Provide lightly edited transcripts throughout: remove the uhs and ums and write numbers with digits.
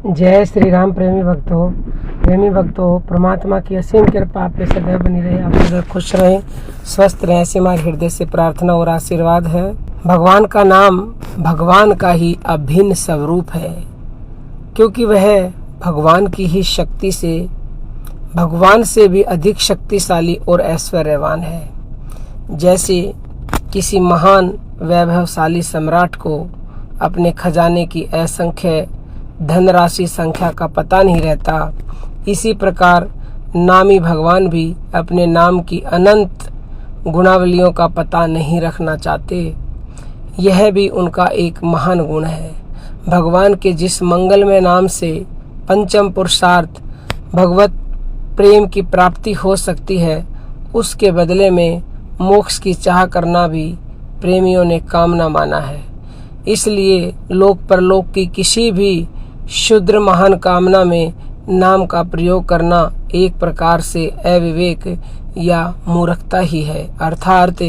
जय श्री राम। प्रेमी भक्तों, परमात्मा की असीम कृपा आप पे सदैव बनी रहे। आप सदैव खुश रहें, स्वस्थ रहें, ऐसे हमारे हृदय से प्रार्थना और आशीर्वाद है। भगवान का नाम भगवान का ही अभिन्न स्वरूप है, क्योंकि वह भगवान की ही शक्ति से भगवान से भी अधिक शक्तिशाली और ऐश्वर्यवान है। जैसे किसी महान वैभवशाली सम्राट को अपने खजाने की असंख्य धनराशि संख्या का पता नहीं रहता, इसी प्रकार नामी भगवान भी अपने नाम की अनंत गुणावलियों का पता नहीं रखना चाहते। यह भी उनका एक महान गुण है। भगवान के जिस मंगलमय नाम से पंचम पुरुषार्थ भगवत प्रेम की प्राप्ति हो सकती है, उसके बदले में मोक्ष की चाह करना भी प्रेमियों ने कामना माना है। इसलिए लोक परलोक की किसी भी शुद्र महान कामना में नाम का प्रयोग करना एक प्रकार से अविवेक या मूर्खता ही है। अर्थात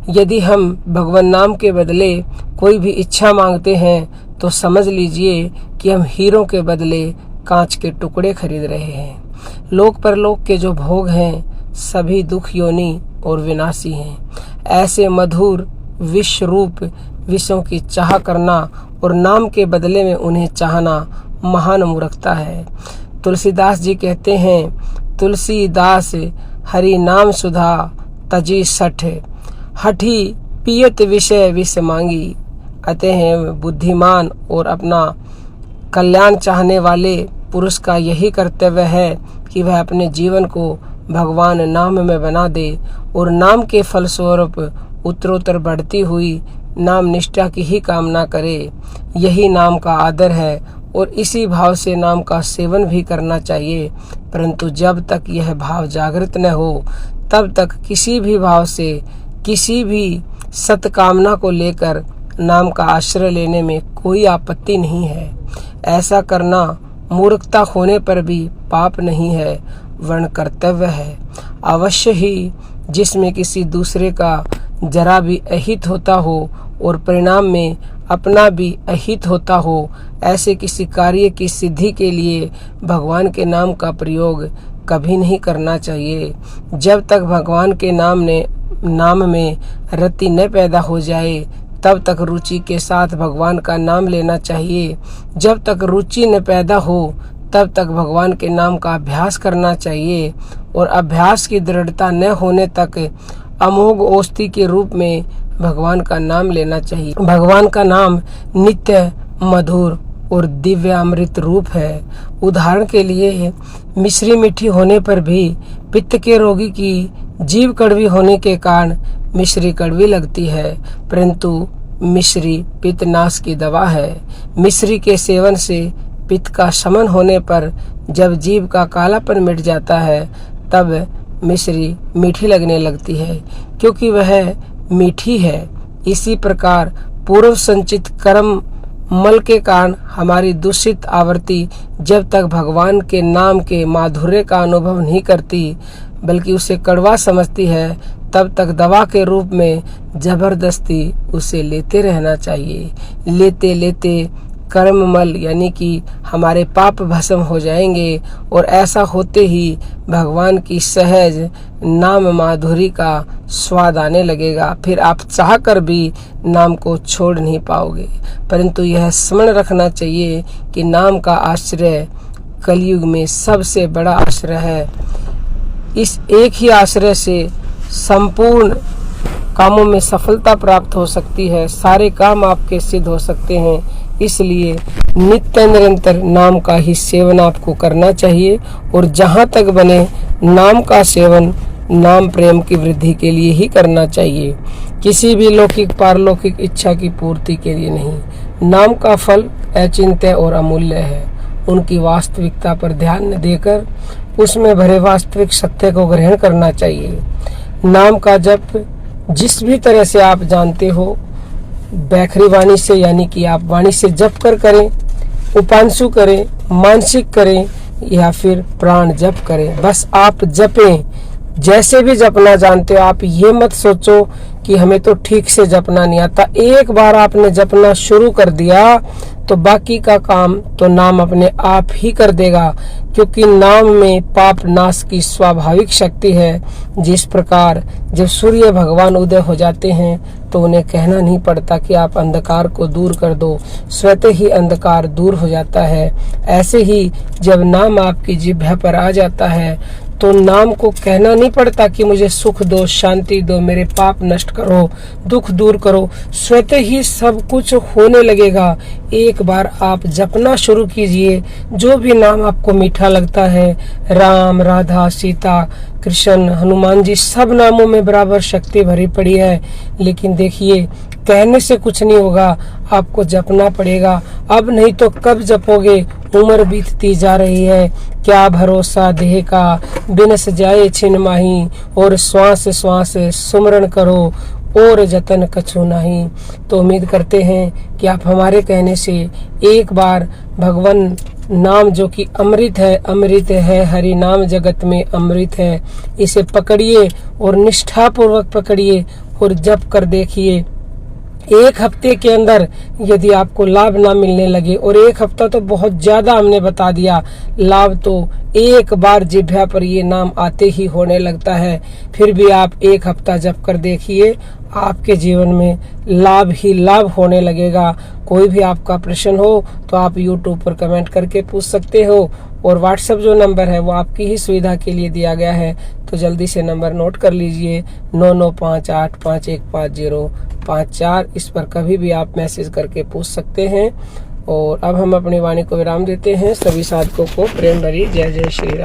यदि हम भगवान नाम के बदले कोई भी इच्छा मांगते हैं तो समझ लीजिए कि हम हीरों के बदले कांच के टुकड़े खरीद रहे हैं। लोक परलोक के जो भोग हैं सभी दुख योनि और विनाशी हैं। ऐसे मधुर विश्व रूप विषयों की चाह करना और नाम के बदले में उन्हें चाहना महान मूर्खता है। तुलसीदास जी कहते हैं, तुलसीदास हरि नाम सुधा तजी सठ, हठी पियत विषय विष मांगी। अतः बुद्धिमान और अपना कल्याण चाहने वाले पुरुष का यही कर्तव्य है कि वह अपने जीवन को भगवान नाम में बना दे और नाम के फलस्वरूप उत्तरोत्तर बढ़ती हुई नाम निष्ठा की ही कामना करे। यही नाम का आदर है और इसी भाव से नाम का सेवन भी करना चाहिए। परंतु जब तक यह भाव जागृत न हो तब तक किसी भी भाव से किसी भी सत्कामना को लेकर नाम का आश्रय लेने में कोई आपत्ति नहीं है। ऐसा करना मूर्खता होने पर भी पाप नहीं है, वर्ण कर्तव्य है। अवश्य ही जिसमें किसी दूसरे का जरा भी अहित होता हो और परिणाम में अपना भी अहित होता हो, ऐसे किसी कार्य की सिद्धि के लिए भगवान के नाम का प्रयोग कभी नहीं करना चाहिए। जब तक भगवान के नाम में रति न पैदा हो जाए तब तक रुचि के साथ भगवान का नाम लेना चाहिए। जब तक रुचि न पैदा हो तब तक भगवान के नाम का अभ्यास करना चाहिए और अभ्यास की दृढ़ता न होने तक अमोघ औषधि के रूप में भगवान का नाम लेना चाहिए। भगवान का नाम नित्य मधुर और दिव्य अमृत रूप है। उदाहरण के लिए मिश्री मीठी होने पर भी पित्त के रोगी की जीभ कड़वी होने के कारण मिश्री कड़वी लगती है, परंतु मिश्री पित्तनाश की दवा है। मिश्री के सेवन से पित्त का शमन होने पर जब जीभ का कालापन मिट जाता है तब मिश्री मीठी लगने लगती है, क्योंकि वह मीठी है। इसी प्रकार पूर्व संचित कर्म मल के कारण हमारी दूषित आवृत्ति जब तक भगवान के नाम के माधुर्य का अनुभव नहीं करती बल्कि उसे कड़वा समझती है, तब तक दवा के रूप में जबरदस्ती उसे लेते रहना चाहिए। लेते लेते कर्ममल यानी कि हमारे पाप भस्म हो जाएंगे और ऐसा होते ही भगवान की सहज नाम माधुरी का स्वाद आने लगेगा। फिर आप चाहकर भी नाम को छोड़ नहीं पाओगे। परंतु यह स्मरण रखना चाहिए कि नाम का आश्रय कलयुग में सबसे बड़ा आश्रय है। इस एक ही आश्रय से संपूर्ण कामों में सफलता प्राप्त हो सकती है, सारे काम आपके सिद्ध हो सकते हैं। इसलिए नित्य निरंतर नाम का ही सेवन आपको करना चाहिए और जहाँ तक बने नाम का सेवन नाम प्रेम की वृद्धि के लिए ही करना चाहिए, किसी भी लौकिक पारलौकिक इच्छा की पूर्ति के लिए नहीं। नाम का फल अचिंत्य और अमूल्य है। उनकी वास्तविकता पर ध्यान न देकर उसमें भरे वास्तविक सत्य को ग्रहण करना चाहिए। नाम का जप जिस भी तरह से आप जानते हो, बैखरी वाणी से यानी कि आप वाणी से जप कर करें, उपांशु करें, मानसिक करें या फिर प्राण जप करें, बस आप जपें। जैसे भी जपना जानते हो। आप ये मत सोचो कि हमें तो ठीक से जपना नहीं आता। एक बार आपने जपना शुरू कर दिया तो बाकी का काम तो नाम अपने आप ही कर देगा, क्योंकि नाम में पाप नाश की स्वाभाविक शक्ति है। जिस प्रकार जब सूर्य भगवान उदय हो जाते हैं तो उन्हें कहना नहीं पड़ता कि आप अंधकार को दूर कर दो, स्वतः ही अंधकार दूर हो जाता है। ऐसे ही जब नाम आपकी जिह्वा पर आ जाता है तो नाम को कहना नहीं पड़ता कि मुझे सुख दो, शांति दो, मेरे पाप नष्ट करो, दुख दूर करो, स्वतः ही सब कुछ होने लगेगा। एक बार आप जपना शुरू कीजिए, जो भी नाम आपको मीठा लगता है, राम, राधा, सीता, कृष्ण, हनुमान जी, सब नामों में बराबर शक्ति भरी पड़ी है। लेकिन देखिए, कहने से कुछ नहीं होगा, आपको जपना पड़ेगा। अब नहीं तो कब जपोगे, उम्र बीतती जा रही है, क्या भरोसा देह का, बिनस जाए छिन माही, और श्वास श्वास सुमरण करो, और जतन कछु नहीं। तो उम्मीद करते हैं कि आप हमारे कहने से एक बार भगवान नाम जो कि अमृत है, अमृत है, हरि नाम जगत में अमृत है, इसे पकड़िए और निष्ठा पूर्वक पकड़िए और जप कर देखिए। एक हफ्ते के अंदर यदि आपको लाभ ना मिलने लगे, और एक हफ्ता तो बहुत ज्यादा हमने बता दिया, लाभ तो एक बार जिह्वा पर ये नाम आते ही होने लगता है। फिर भी आप एक हफ्ता जप कर देखिए, आपके जीवन में लाभ ही लाभ होने लगेगा। कोई भी आपका प्रश्न हो तो आप YouTube पर कमेंट करके पूछ सकते हो, और व्हाट्सएप जो नंबर है वो आपकी ही सुविधा के लिए दिया गया है, तो जल्दी से नंबर नोट कर लीजिए 9958515054। इस पर कभी भी आप मैसेज करके पूछ सकते हैं। और अब हम अपनी वाणी को विराम देते हैं। सभी साधकों को प्रेम भरी जय जय श्री राम।